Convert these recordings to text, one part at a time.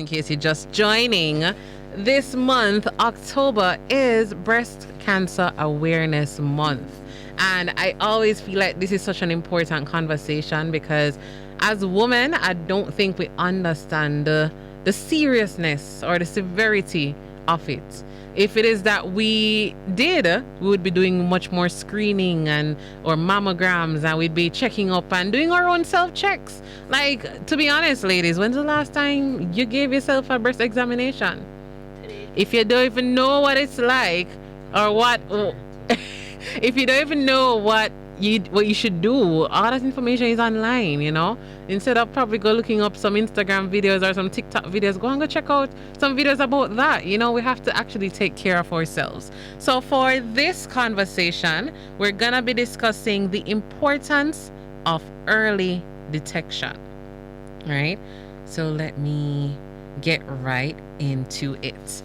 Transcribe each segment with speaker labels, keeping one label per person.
Speaker 1: in case you're just joining, this month, October, is Breast Cancer Awareness Month. And I always feel like this is such an important conversation because as women, I don't think we understand the seriousness or the severity of it. If it is that we did, we would be doing much more screening or mammograms, and we'd be checking up and doing our own self-checks. Like, to be honest, ladies, when's the last time you gave yourself a breast examination? If you don't even know what it's like or what, if you don't even know what you should do, all that information is online, you know. Instead of probably go looking up some Instagram videos or some TikTok videos, go and go check out some videos about that. You know, we have to actually take care of ourselves. So for this conversation, we're gonna be discussing the importance of early detection. Right? So let me get right into it.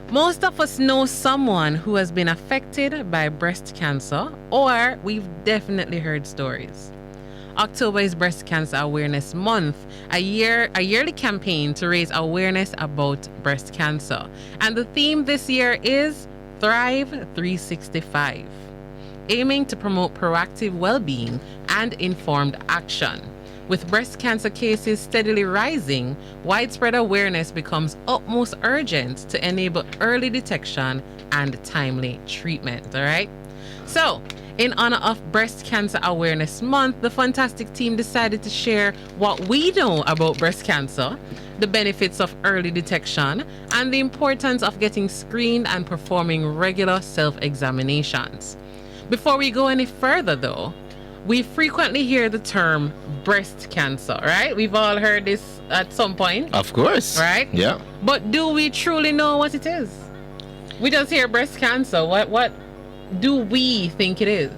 Speaker 1: Most of us know someone who has been affected by breast cancer, or we've definitely heard stories. October is Breast Cancer Awareness Month, a yearly campaign to raise awareness about breast cancer. And the theme this year is Thrive 365, aiming to promote proactive well-being and informed action. With breast cancer cases steadily rising, widespread awareness becomes utmost urgent to enable early detection and timely treatment. All right? So, in honor of Breast Cancer Awareness Month, the Funtastic Team decided to share what we know about breast cancer, the benefits of early detection, and the importance of getting screened and performing regular self-examinations. Before we go any further, though, we frequently hear the term breast cancer, right? We've all heard this at some point.
Speaker 2: Of course.
Speaker 1: Right?
Speaker 2: Yeah.
Speaker 1: But do we truly know what it is? We just hear breast cancer. What do we think it is?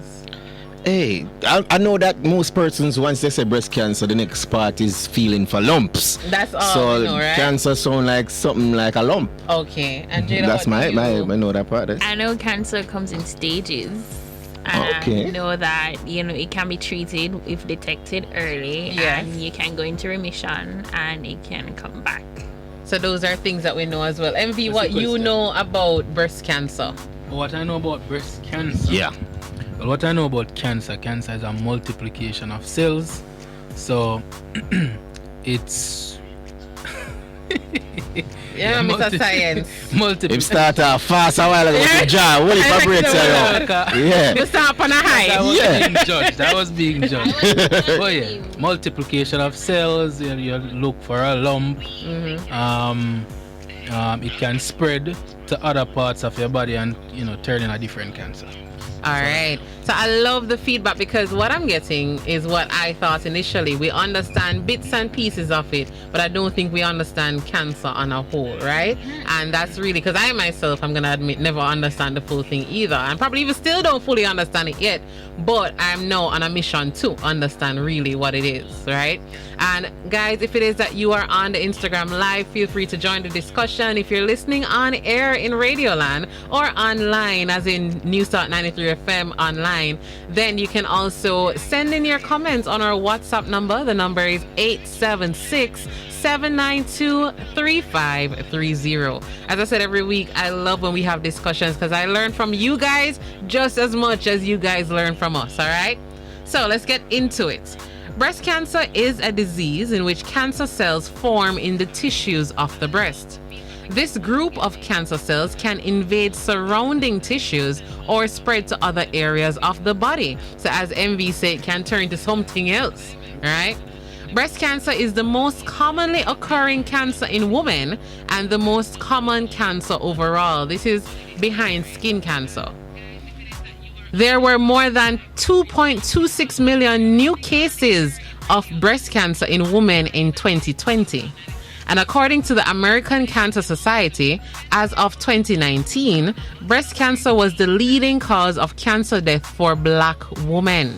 Speaker 2: Hey, I know that most persons, once they say breast cancer, the next part is feeling for lumps.
Speaker 1: That's all
Speaker 2: so
Speaker 1: we know, right?
Speaker 2: Cancer sound like something like a lump.
Speaker 1: Okay. And Jada,
Speaker 2: that's I know that part.
Speaker 3: I know cancer comes in stages. And I know that, it can be treated if detected early.
Speaker 1: Yes.
Speaker 3: And you can go into remission and it can come back.
Speaker 1: So those are things that we know as well. MV, what you know about breast cancer?
Speaker 4: What I know about breast cancer?
Speaker 2: Yeah.
Speaker 4: Well, what I know about cancer is a multiplication of cells. So it's
Speaker 1: yeah, Mr. Science.
Speaker 2: It started off fast a while ago with the jar. What if I break it? Yeah.
Speaker 1: You start on a high.
Speaker 4: That was being judged. Oh yeah. Multiplication of cells, you look for a lump. It can spread to other parts of your body and turn in a different cancer.
Speaker 1: All right. So I love the feedback because what I'm getting is what I thought initially. We understand bits and pieces of it, but I don't think we understand cancer on a whole, right? And that's really because I myself, I'm going to admit, never understand the full thing either. And probably even still don't fully understand it yet, but I'm now on a mission to understand really what it is, right? And guys, if it is that you are on the Instagram Live, feel free to join the discussion. If you're listening on air in Radioland or online, as in New Start 93 FM online, then you can also send in your comments on our WhatsApp number. The number is 876-792-3530. As I said every week, I love when we have discussions because I learn from you guys just as much as you guys learn from us, all right? So let's get into it. Breast cancer is a disease in which cancer cells form in the tissues of the breast. This group of cancer cells can invade surrounding tissues or spread to other areas of the body. So as MV said, it can turn to something else, right? Breast cancer is the most commonly occurring cancer in women and the most common cancer overall. This is behind skin cancer. There were more than 2.26 million new cases of breast cancer in women in 2020. And according to the American Cancer Society, as of 2019, breast cancer was the leading cause of cancer death for Black women.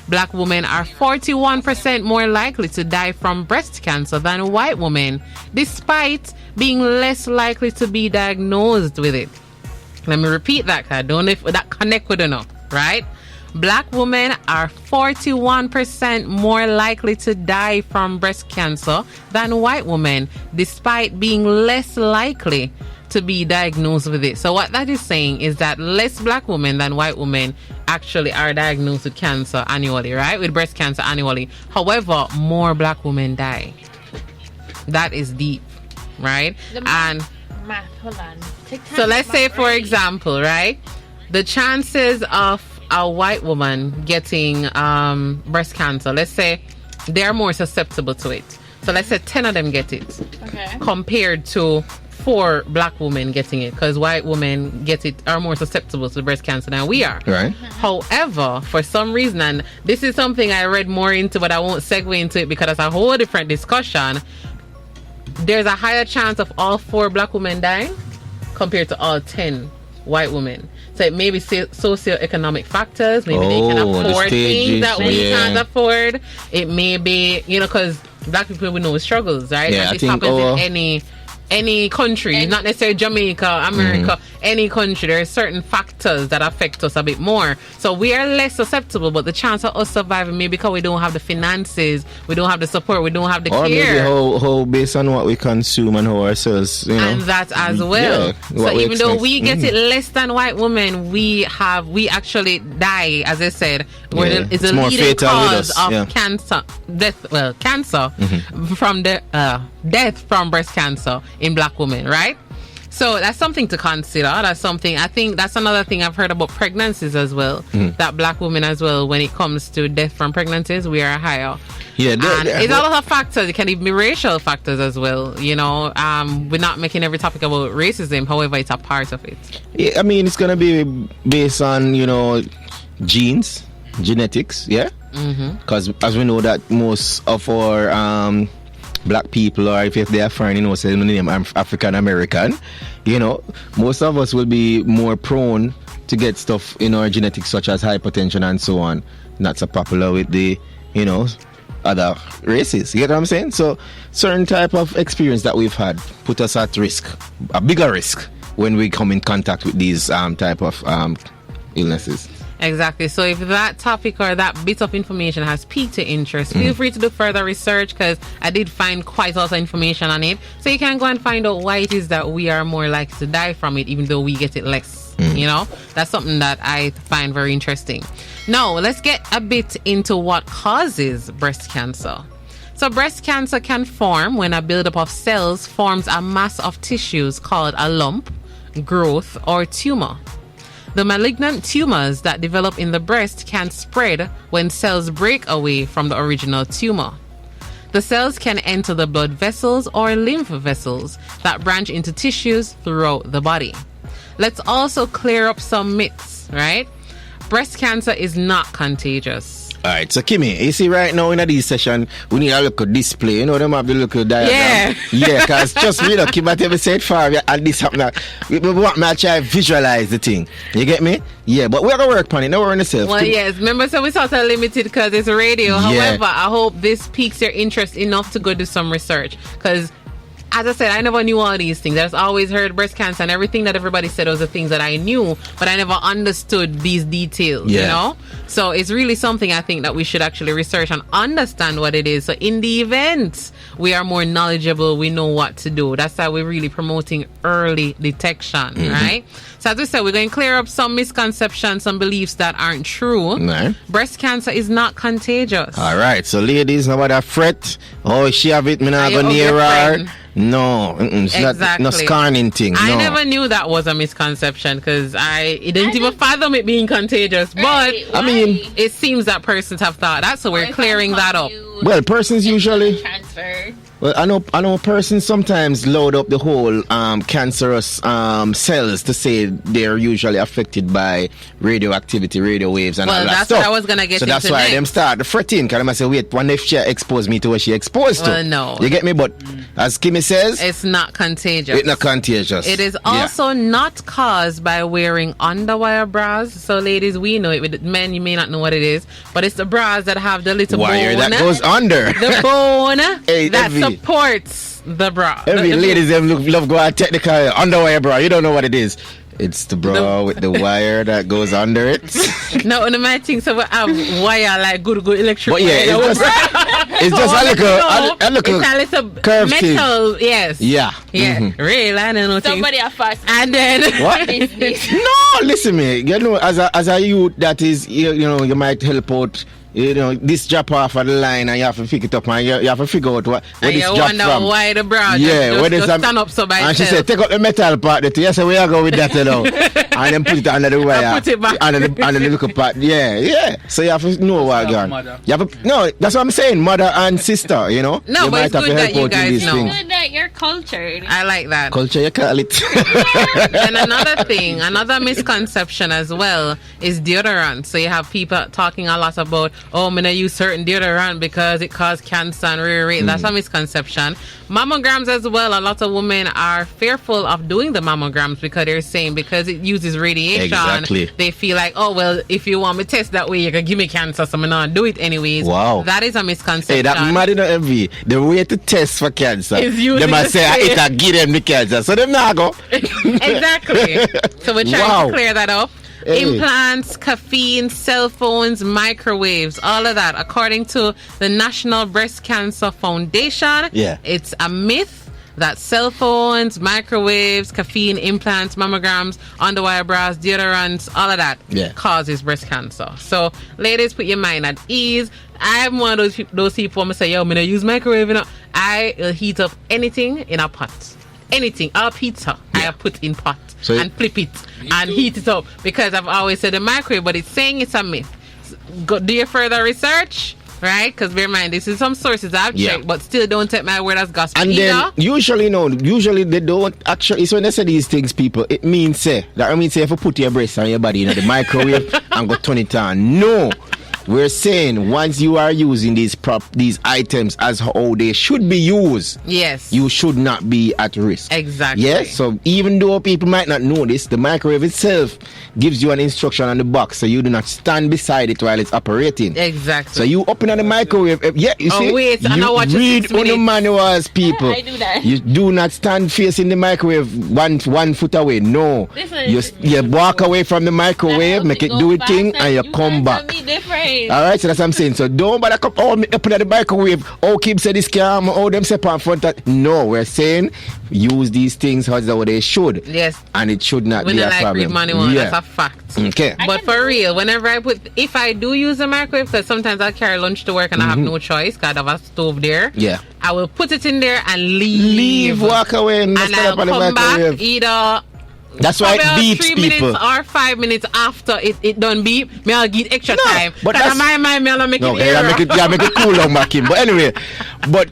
Speaker 1: Black women are 41% more likely to die from breast cancer than white women, despite being less likely to be diagnosed with it. Let me repeat that, because I don't know if that connect with enough, right? Black women are 41% more likely to die from breast cancer than white women, despite being less likely to be diagnosed with it. So what that is saying is that less black women than white women actually are diagnosed with cancer annually, right? With breast cancer annually. However, more black women die. That is deep, right? And
Speaker 3: hold on.
Speaker 1: so let's say, for example, right, the chances of a white woman getting breast cancer, let's say they're more susceptible to it. So let's say 10 of them get it, compared to 4 black women getting it, because white women are more susceptible to breast cancer than we are.
Speaker 2: Right.
Speaker 1: However, for some reason, and this is something I read more into, but I won't segue into it because that's a whole different discussion. There's a higher chance of all 4 black women dying compared to all 10 white women. So it may be socioeconomic factors. Maybe they can afford things that we can't afford. It may be, because black people, we know struggles, right?
Speaker 2: Yeah,
Speaker 1: and this happens in any country, not necessarily Jamaica, America, any country. There are certain factors that affect us a bit more. So we are less susceptible, but the chance of us surviving may be because we don't have the finances, we don't have the support, we don't have the care.
Speaker 2: Or maybe how based on what we consume and how ourselves,
Speaker 1: And that as well.
Speaker 2: Yeah,
Speaker 1: so even though we get it less than white women, we actually die, as I said, it's a leading cause of cancer, cancer from death from breast cancer in black women, right? So that's something to consider. I think that's another thing I've heard about pregnancies as well. That black women as well, when it comes to death from pregnancies, we are higher.
Speaker 2: Yeah,
Speaker 1: it's a lot of factors. It can even be racial factors as well. We're not making every topic about racism. However, it's a part of it.
Speaker 2: Yeah, I mean, it's gonna be based on genes, genetics. Yeah, because as we know that most of our black people, or if they are foreign, say the name African American, most of us will be more prone to get stuff in our genetics such as hypertension and so on. Not so popular with the other races. You get what I'm saying? So certain type of experience that we've had put us at risk, a bigger risk, when we come in contact with these type of illnesses.
Speaker 1: Exactly. So if that topic or that bit of information has piqued your interest, feel free to do further research, because I did find quite a lot of information on it. So you can go and find out why it is that we are more likely to die from it, even though we get it less. That's something that I find very interesting. Now, let's get a bit into what causes breast cancer. So breast cancer can form when a buildup of cells forms a mass of tissues called a lump, growth, or tumor. The malignant tumors that develop in the breast can spread when cells break away from the original tumor. The cells can enter the blood vessels or lymph vessels that branch into tissues throughout the body. Let's also clear up some myths, right? Breast cancer is not contagious.
Speaker 2: Alright, so Kimmie, you see right now in this session, we need a look at display. Them have the look at diagram. Yeah, because just me, keep at every said far and this happen. We want me to try to visualize the thing. You get me? Yeah, but we're going to work on it. Don't worry on yourself.
Speaker 1: Well, yes. Remember, so we sort of limited because it's radio. However, I hope this piques your interest enough to go do some research. Because as I said, I never knew all these things. I just always heard breast cancer, and everything that everybody said was the things that I knew, but I never understood these details, So it's really something I think that we should actually research and understand what it is. So in the event we are more knowledgeable, we know what to do. That's why we're really promoting early detection, right? So as we said, we're going to clear up some misconceptions, some beliefs that aren't true.
Speaker 2: Right.
Speaker 1: Breast cancer is not contagious.
Speaker 2: All right, so ladies, nobody fret. Oh, she have it, me not go near her. No, it's not no scarring thing.
Speaker 1: I never knew that was a misconception, because it didn't even fathom it being contagious. But
Speaker 2: I mean,
Speaker 1: it seems that persons have thought that, so we're clearing that up.
Speaker 2: Well, persons usually
Speaker 3: transfer.
Speaker 2: Well, I know persons sometimes load up the whole cancerous cells to say they're usually affected by radioactivity, radio waves, and all that
Speaker 1: that's
Speaker 2: stuff.
Speaker 1: What I was gonna get
Speaker 2: so that's why them start the fretting. Because I say, wait, when if she exposed me to what she exposed to?
Speaker 1: Well, no.
Speaker 2: You get me? But as Kimmie says,
Speaker 1: it's not contagious.
Speaker 2: It's not contagious.
Speaker 1: It is also not caused by wearing underwire bras. So, ladies, we know it. With men, you may not know what it is, but it's the bras that have the little
Speaker 2: wire
Speaker 1: bone
Speaker 2: that goes under.
Speaker 1: The bone that supports the bra.
Speaker 2: Every ladies them love go out technical underwire bra. You don't know what it is. It's the bra with the wire that goes under it.
Speaker 1: No, one of my things so we have wire like good electric.
Speaker 2: But yeah,
Speaker 1: wire.
Speaker 2: it's just a little
Speaker 1: it's a little
Speaker 2: curve
Speaker 1: metal. Yes.
Speaker 2: Yeah.
Speaker 1: Yeah. Real. I don't know.
Speaker 3: Somebody are fast.
Speaker 1: And then
Speaker 2: What? No, listen me. You know, as a youth that is, you know, you might help out. You know, this drop off of the line and you have to pick it up and you have to figure out where this drop
Speaker 1: wonder
Speaker 2: from.
Speaker 1: why the bra
Speaker 2: just
Speaker 1: stand up so by
Speaker 2: and
Speaker 1: itself.
Speaker 2: she said, take up the metal part. Yes, we are going with that, you know. And then put it under the wire.
Speaker 1: Put it back.
Speaker 2: Under the little part. Yeah. So you have to know what going. You have to, no, that's what I'm saying, mother and sister, you know.
Speaker 1: No,
Speaker 2: you
Speaker 1: but it's good that you guys know.
Speaker 3: It's good that you're cultured.
Speaker 1: I like that.
Speaker 2: Culture, you call it.
Speaker 1: And another misconception as well is deodorant. So you have people talking a lot about, I'm going to use certain deodorant because it causes cancer and rare. That's a misconception. Mammograms as well. A lot of women are fearful of doing the mammograms because they're saying because it uses radiation.
Speaker 2: Exactly.
Speaker 1: They feel like, oh, well, if you want me to test that way, you can give me cancer, so I'm not do it anyways.
Speaker 2: Wow.
Speaker 1: That is a misconception.
Speaker 2: Hey, that mad enough envy. The way to test for cancer.
Speaker 1: Is using
Speaker 2: they must
Speaker 1: the
Speaker 2: say
Speaker 1: same.
Speaker 2: it'll give them the cancer. So them not go.
Speaker 1: Exactly. So we're trying to clear that up.
Speaker 2: Hey.
Speaker 1: Implants, caffeine, cell phones, microwaves, all of that. According to the National Breast Cancer Foundation, it's a myth that cell phones, microwaves, caffeine, implants, mammograms, underwire bras, deodorants, all of that causes breast cancer. So, ladies, put your mind at ease. I'm one of those people who say, yo, I'm going to use microwave. I will heat up anything in a pot. Anything. Our pizza, I put in pot. And flip it and heat it up because I've always said the microwave, but it's saying it's a myth. Go do your further research, right? Because bear in mind, this is some sources I've checked, but still don't take my word as gospel.
Speaker 2: And then usually they don't actually. So when they say these things, people, it means say if you put your breast on your body in the microwave and go turn it on. No. We're saying once you are using these items as how they should be used, you should not be at risk.
Speaker 1: Exactly.
Speaker 2: Yes. So even though people might not know this, the microwave itself gives you an instruction on the box, so you do not stand beside it while it's operating.
Speaker 1: Exactly.
Speaker 2: So you open on the microwave. You see.
Speaker 1: Wait,
Speaker 2: you read on the manuals, people.
Speaker 3: I do that.
Speaker 2: You do not stand facing the microwave one foot away. No. You walk away from the microwave, make it do its thing, and you come back. Alright, so that's what I'm saying. So don't bother come open at the microwave. Kim said this cam, them say on front that. No, we're saying use these things how they should.
Speaker 1: Yes.
Speaker 2: And it should not
Speaker 1: when
Speaker 2: be a
Speaker 1: like
Speaker 2: problem.
Speaker 1: Read manual, that's a fact.
Speaker 2: Okay.
Speaker 1: But for real, whenever if I do use a microwave, because sometimes I carry lunch to work and I have no choice because I have a stove there.
Speaker 2: Yeah.
Speaker 1: I will put it in there and leave.
Speaker 2: Walk away and
Speaker 1: I'll come back either.
Speaker 2: That's why it beeps
Speaker 1: 3
Speaker 2: people.
Speaker 1: minutes or 5 minutes after it done beep, me I'll give extra time.
Speaker 2: But that's
Speaker 1: my me I'll make it
Speaker 2: make it cool down back in. But anyway,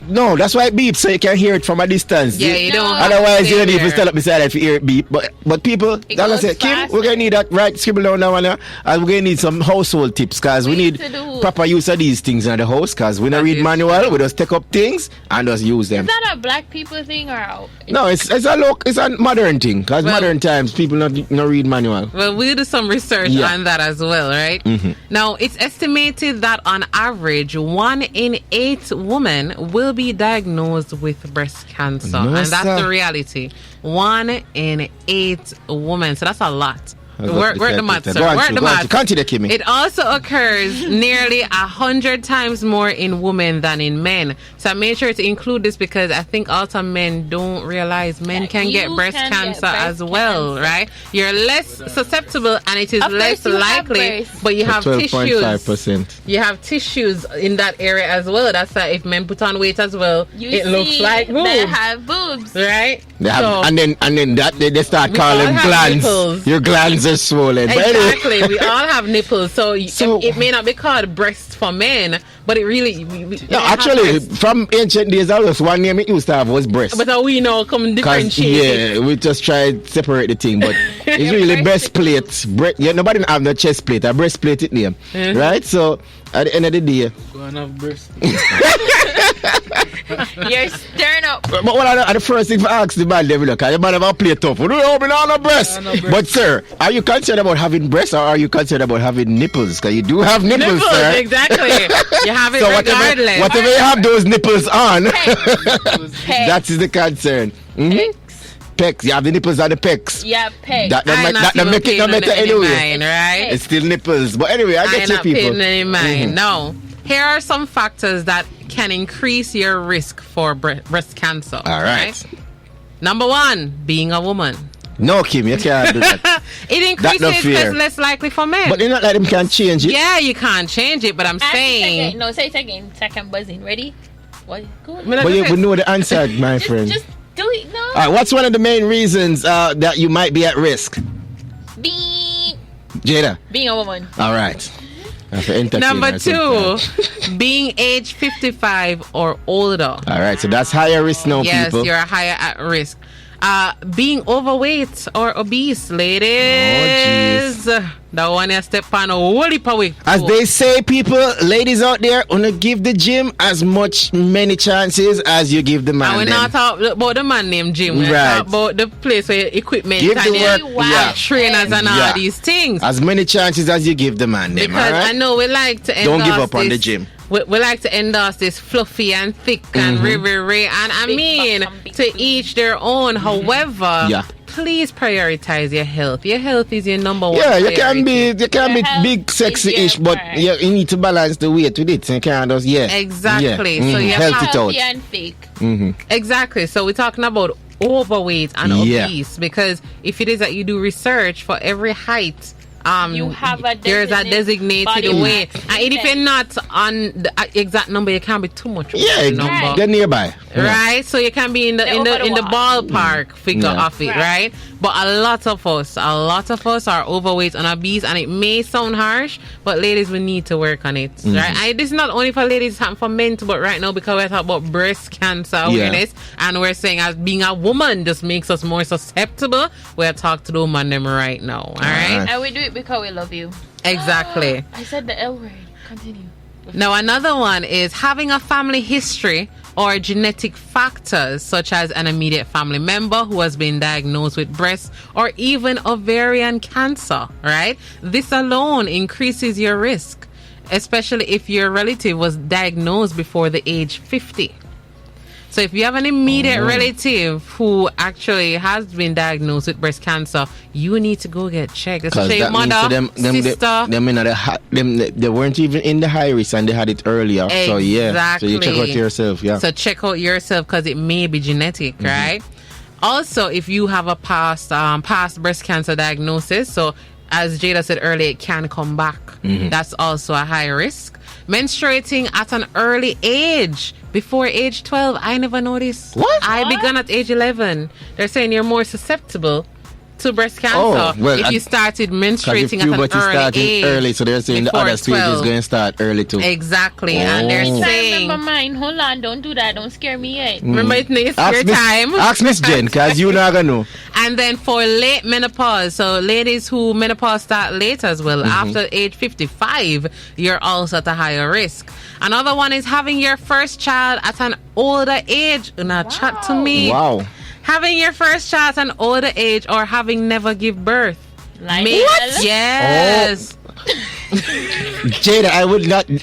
Speaker 2: no, that's why it beeps so you can hear it from a distance.
Speaker 1: Yeah, you don't.
Speaker 2: Otherwise, you don't even stand up beside it to hear it beep. But people, that's what I say, Kim, we're gonna need that right scribble down that one, and we're gonna need some household tips because we need proper use of these things in the house because we don't read manual, we just take up things and just use them.
Speaker 3: Is that a black people thing or?
Speaker 2: No, it's a modern thing because modern times people not read manual.
Speaker 1: Well, we'll do some research on that as well, right? Now, it's estimated that on average, 1 in 8 women will be diagnosed with breast cancer. And that's the reality. 1 in 8 women. So that's a lot. Work the math, sir. Work the math.
Speaker 2: Continue, Kimmie.
Speaker 1: It also occurs nearly 100 times more in women than in men. So I made sure to include this because I think also men don't realize men can get breast cancer as well, right? You're less susceptible and it is less likely, but you have tissues. 12.5%. You have tissues in that area as well. That's why if men put on weight as well, it looks like boobs.
Speaker 3: They have boobs,
Speaker 1: right?
Speaker 2: They have, and then that they start calling glands. Nipples. Your glands are swollen.
Speaker 1: Exactly. We all have nipples, so it may not be called breast for men, but it really.
Speaker 2: Actually, from ancient days, that was one name it used to have was breast.
Speaker 1: But we know come differentiate.
Speaker 2: Yeah, we just try to separate the thing, but it's really breastplate. Nobody have no chest plate. A breastplate it name, right? So at the end of the day,
Speaker 4: go and have breast.
Speaker 3: You're stirring up.
Speaker 2: But what are the first thing to ask the man, look, the man have a plate tough. We don't have no breast. But sir, are you concerned about having breasts or are you concerned about having nipples? Because you do have nipples, sir.
Speaker 1: Exactly. You have it
Speaker 2: so
Speaker 1: regardless.
Speaker 2: Whatever you have those nipples on,
Speaker 3: Hey.
Speaker 2: that is the concern. pecs. You have the nipples and the pecs.
Speaker 3: Yeah, pecs.
Speaker 2: That make it not better anyway.
Speaker 1: Mind, right?
Speaker 2: It's still nipples. But anyway, I get you people.
Speaker 1: No. Here are some factors that can increase your risk for breast cancer.
Speaker 2: All right.
Speaker 1: Number 1, being a woman.
Speaker 2: No, Kim, you can't do that.
Speaker 1: It increases because it's less likely for men.
Speaker 2: But it's not like them can change it.
Speaker 1: Yeah, you can't change it, but I'm saying...
Speaker 3: No, say it again. Second buzzing. Ready? What? Go
Speaker 2: But we know the answer, my friend.
Speaker 3: Just do it, no.
Speaker 2: All right, what's one of the main reasons that you might be at risk? Jada?
Speaker 3: Being a woman.
Speaker 2: All right.
Speaker 1: Number 2, being age 55 or older.
Speaker 2: All right, so that's higher risk now, people.
Speaker 1: Yes, you're higher at risk. Being overweight or obese, ladies. That one you step on a whole heap of weight.
Speaker 2: As they say, people, ladies out there, wanna give the gym as many chances as you give the man.
Speaker 1: And we're not talking about the man named Jim. We're talking about the place where equipment
Speaker 2: give the work,
Speaker 1: trainers and all these things.
Speaker 2: As many chances as you give the man.
Speaker 1: Because I know we like to
Speaker 2: don't give up on the gym.
Speaker 1: We like to endorse this fluffy and thick and rare, and I mean to each their own. However, please prioritize your health. Your health is your number 1.
Speaker 2: Yeah, you can be big, sexy-ish, but you need to balance the weight with it. You can't just
Speaker 1: exactly.
Speaker 2: So
Speaker 1: you're
Speaker 3: healthy and fake.
Speaker 1: Exactly. So we're talking about overweight and obese, because if it is that you do research for every height.
Speaker 3: You have
Speaker 1: there's a designated weight, and if you're not on the exact number, you can't be too much.
Speaker 2: Number. They're nearby,
Speaker 1: right? So you can be in the ballpark figure of it, right? But a lot of us are overweight and obese, and it may sound harsh, but ladies, we need to work on it, right? This is not only for ladies, it's for men too. But right now, because we're talking about breast cancer awareness, and we're saying as being a woman just makes us more susceptible, we'll talk to the woman them right now, all right?
Speaker 3: And we do it because we love you.
Speaker 1: Exactly.
Speaker 3: I said the L word. Continue.
Speaker 1: Now, another one is having a family history or genetic factors such as an immediate family member who has been diagnosed with breast or even ovarian cancer, right? This alone increases your risk, especially if your relative was diagnosed before the age 50. So if you have an immediate relative who actually has been diagnosed with breast cancer, you need to go get checked. Especially your mother, sister.
Speaker 2: They weren't even in the high risk and they had it earlier.
Speaker 1: Exactly.
Speaker 2: So you check out yourself. So
Speaker 1: check out yourself because it may be genetic, right? Also, if you have a past breast cancer diagnosis, so as Jada said earlier, it can come back. That's also a high risk. Menstruating at an early age. Before age 12, I never noticed.
Speaker 2: What?
Speaker 1: I began at age 11. They're saying you're more susceptible to breast cancer if you started menstruating at an early age.
Speaker 2: Early, so they're saying the other stage is going to start early too.
Speaker 1: Exactly, and they're saying...
Speaker 3: I remember mine. Hold on, don't do that. Don't scare me yet.
Speaker 1: Remember, it's your time.
Speaker 2: Ask Miss Jen, because you're not going to know.
Speaker 1: And then for late menopause, so ladies who menopause start late as well, after age 55, you're also at a higher risk. Another one is having your first child at an older age. Now, chat to me.
Speaker 2: Wow.
Speaker 1: Having your first child at an older age or having never give birth.
Speaker 3: Like
Speaker 1: what? Yes.
Speaker 2: Jada,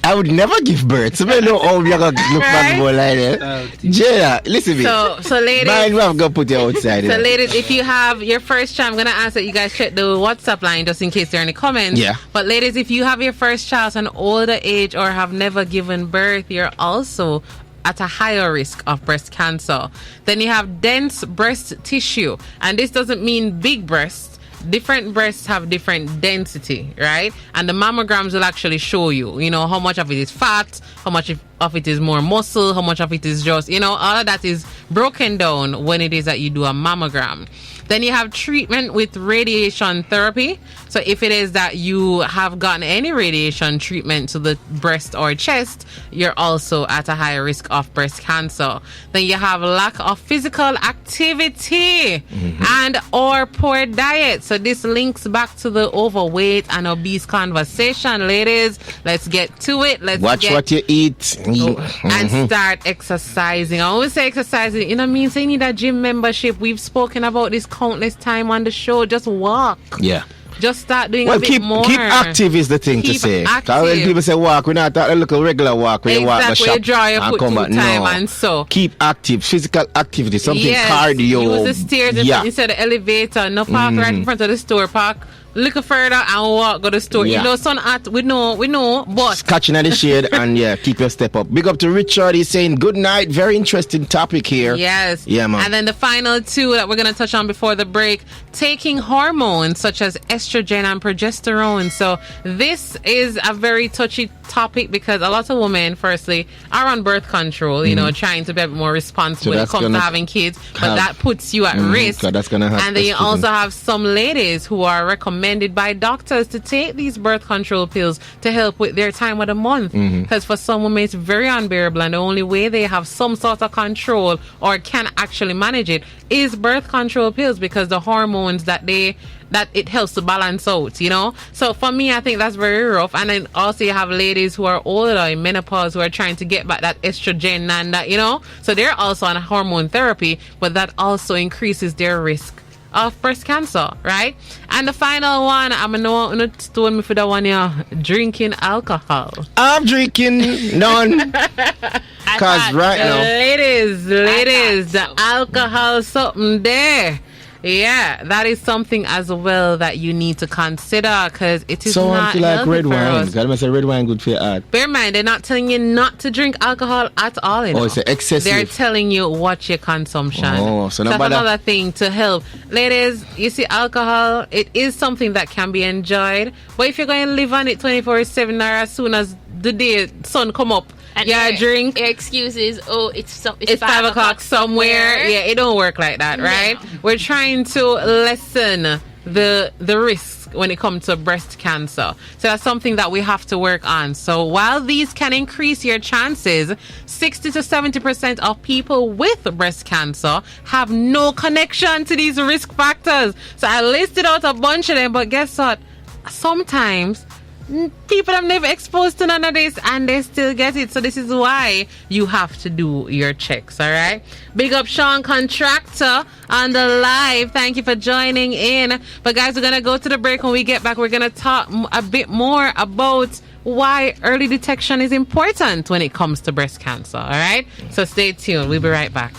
Speaker 2: I would never give birth. So I know how you're going to look back like that. Jada, listen to me.
Speaker 1: So ladies,
Speaker 2: I'm going to put you outside.
Speaker 1: So ladies, if you have your first child, I'm going to ask that you guys check the WhatsApp line just in case there are any comments.
Speaker 2: Yeah.
Speaker 1: But ladies, if you have your first child at an older age or have never given birth, you're also at a higher risk of breast cancer. Then you have dense breast tissue, and this doesn't mean big breasts. Different breasts have different density, right? And the mammograms will actually show you, how much of it is fat, how much of it is more muscle, how much of it is just, all of that is broken down when it is that you do a mammogram. Then you have treatment with radiation therapy. So if it is that you have gotten any radiation treatment to the breast or chest, you're also at a higher risk of breast cancer. Then you have lack of physical activity and or poor diet. So this links back to the overweight and obese conversation. Ladies, let's get to it.
Speaker 2: Watch what you eat.
Speaker 1: And start exercising. I always say exercising, means you need a gym membership. We've spoken about this countless time on the show. Just walk.
Speaker 2: Yeah.
Speaker 1: just start doing a bit more.
Speaker 2: Keep active is the thing to say. Because when people say walk, we're not talking a little regular walk where you walk the shop
Speaker 1: draw your
Speaker 2: and
Speaker 1: foot
Speaker 2: come back.
Speaker 1: time
Speaker 2: No.
Speaker 1: and so.
Speaker 2: Keep active, physical activity, something cardio.
Speaker 1: Use the stairs instead of the elevator. No park right in front of the store. Park a little further and walk go to the store. You know, son at we know, but
Speaker 2: catching at the shade and keep your step up. Big up to Richard. He's saying good night. Very interesting topic here.
Speaker 1: Yes.
Speaker 2: Yeah, man.
Speaker 1: And then the final two that we're gonna touch on before the break, taking hormones such as estrogen and progesterone. So this is a very touchy topic because a lot of women, firstly, are on birth control, you know, trying to be a bit more responsible when it comes to having kids, but that puts you at risk.
Speaker 2: So that's gonna happen.
Speaker 1: And then you also have some ladies who are recommended by doctors to take these birth control pills to help with their time of the month. Because for some women it's very unbearable, and the only way they have some sort of control or can actually manage it is birth control pills, because the hormones that it helps to balance out, you know. So for me, I think that's very rough. And then also you have ladies who are older in menopause who are trying to get back that estrogen and that, you know, so they're also on hormone therapy, but that also increases their risk of breast cancer, right? And the final one, I'm gonna stone me for that one here, drinking alcohol.
Speaker 2: I'm drinking none. Because right now,
Speaker 1: ladies, the alcohol something there. Yeah, that is something as well that you need to consider, because it is not healthy
Speaker 2: like red
Speaker 1: for
Speaker 2: wine.
Speaker 1: us.
Speaker 2: Because I say red wine good for your heart.
Speaker 1: Bear in mind, they're not telling you not to drink alcohol at all. You know?
Speaker 2: It's excessive.
Speaker 1: They're telling you watch your consumption.
Speaker 2: So
Speaker 1: that's another thing to help. Ladies, you see, alcohol, it is something that can be enjoyed. But if you're going to live on it 24/7 or as soon as the day sun come up,
Speaker 3: and
Speaker 1: drink.
Speaker 3: Your excuse is, it's
Speaker 1: 5 o'clock somewhere. Yeah, it don't work like that, right?
Speaker 3: No.
Speaker 1: We're trying to lessen the risk when it comes to breast cancer. So that's something that we have to work on. So while these can increase your chances, 60 to 70% of people with breast cancer have no connection to these risk factors. So I listed out a bunch of them, but guess what? Sometimes people have never exposed to none of this and they still get it. So this is why you have to do your checks. All right, big up Sean Contractor on the live. Thank you for joining in. But guys, we're gonna go to the break. When we get back, we're gonna talk a bit more about why early detection is important when it comes to breast cancer. All right, so stay tuned. We'll be right back.